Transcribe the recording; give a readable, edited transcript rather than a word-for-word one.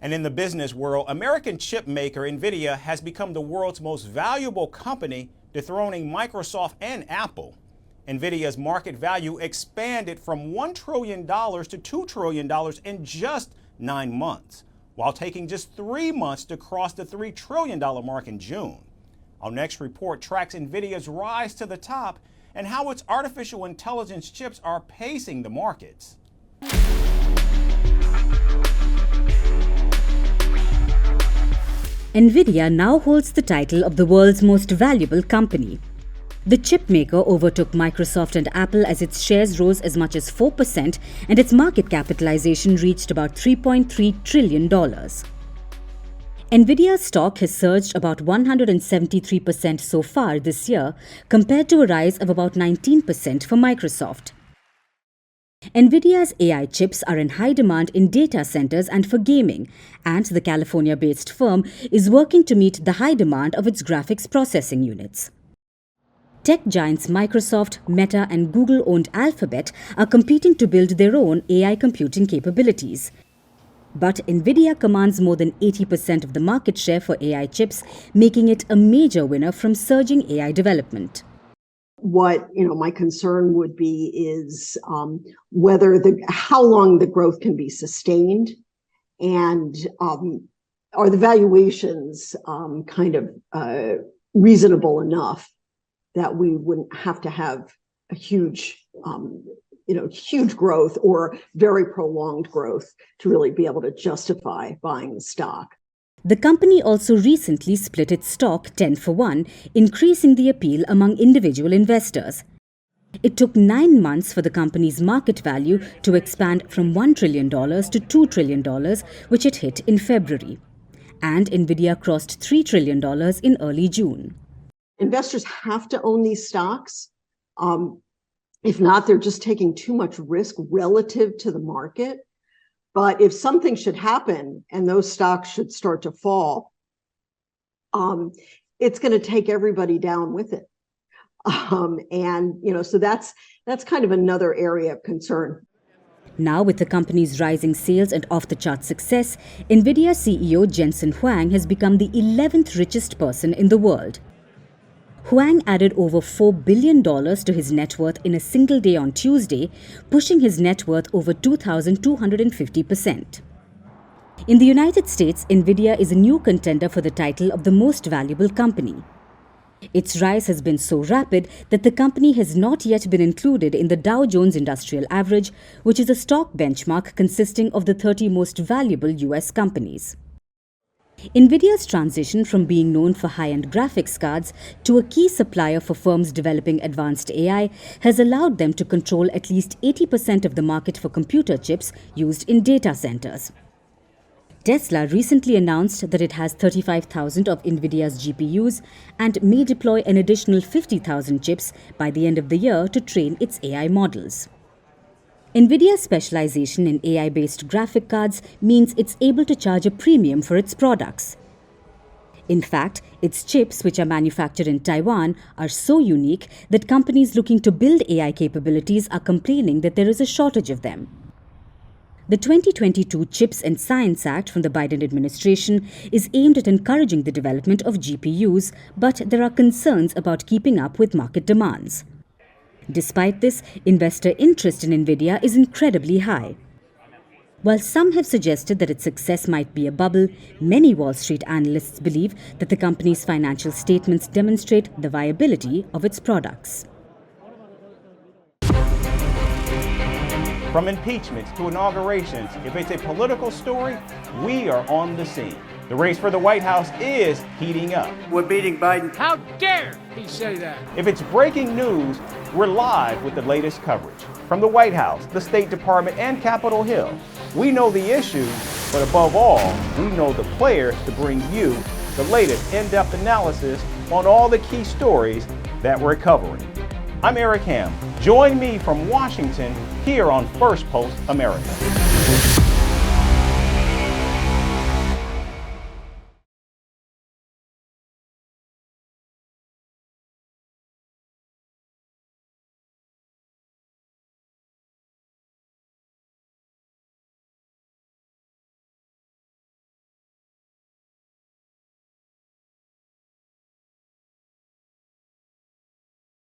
And in the business world, American chipmaker Nvidia has become the world's most valuable company, dethroning Microsoft and Apple. Nvidia's market value expanded from $1 trillion to $2 trillion in just 9 months, while taking just 3 months to cross the $3 trillion mark in June. Our next report tracks Nvidia's rise to the top and how its artificial intelligence chips are pacing the markets. Nvidia now holds the title of the world's most valuable company. The chipmaker overtook Microsoft and Apple as its shares rose as much as 4% and its market capitalization reached about $3.3 trillion. Nvidia's stock has surged about 173% so far this year, compared to a rise of about 19% for Microsoft. Nvidia's AI chips are in high demand in data centers and for gaming, and the California-based firm is working to meet the high demand of its graphics processing units. Tech giants Microsoft, Meta, and Google-owned Alphabet are competing to build their own AI computing capabilities. But Nvidia commands more than 80% of the market share for AI chips, making it a major winner from surging AI development. What my concern would be is whether how long the growth can be sustained, and are the valuations reasonable enough that we wouldn't have to have a huge growth or very prolonged growth to really be able to justify buying the stock. The company also recently split its stock 10-for-1, increasing the appeal among individual investors. It took 9 months for the company's market value to expand from $1 trillion to $2 trillion, which it hit in February. And Nvidia crossed $3 trillion in early June. Investors have to own these stocks. If not, they're just taking too much risk relative to the market. But if something should happen and those stocks should start to fall, it's going to take everybody down with it. So that's kind of another area of concern. Now, with the company's rising sales and off-the-chart success, Nvidia CEO Jensen Huang has become the 11th richest person in the world. Huang added over $4 billion to his net worth in a single day on Tuesday, pushing his net worth over 2,250%. In the United States, Nvidia is a new contender for the title of the most valuable company. Its rise has been so rapid that the company has not yet been included in the Dow Jones Industrial Average, which is a stock benchmark consisting of the 30 most valuable US companies. Nvidia's transition from being known for high-end graphics cards to a key supplier for firms developing advanced AI has allowed them to control at least 80% of the market for computer chips used in data centers. Tesla recently announced that it has 35,000 of Nvidia's GPUs and may deploy an additional 50,000 chips by the end of the year to train its AI models. Nvidia's specialization in AI-based graphic cards means it's able to charge a premium for its products. In fact, its chips, which are manufactured in Taiwan, are so unique that companies looking to build AI capabilities are complaining that there is a shortage of them. The 2022 Chips and Science Act from the Biden administration is aimed at encouraging the development of GPUs, but there are concerns about keeping up with market demands. Despite this, investor interest in Nvidia is incredibly high. While some have suggested that its success might be a bubble, many Wall Street analysts believe that the company's financial statements demonstrate the viability of its products. From impeachments to inaugurations, if it's a political story, we are on the scene. The race for the White House is heating up. We're beating Biden. How dare he say that? If it's breaking news, we're live with the latest coverage. From the White House, the State Department, and Capitol Hill, we know the issues, but above all, we know the players to bring you the latest in-depth analysis on all the key stories that we're covering. I'm Eric Ham. Join me from Washington here on Firstpost America.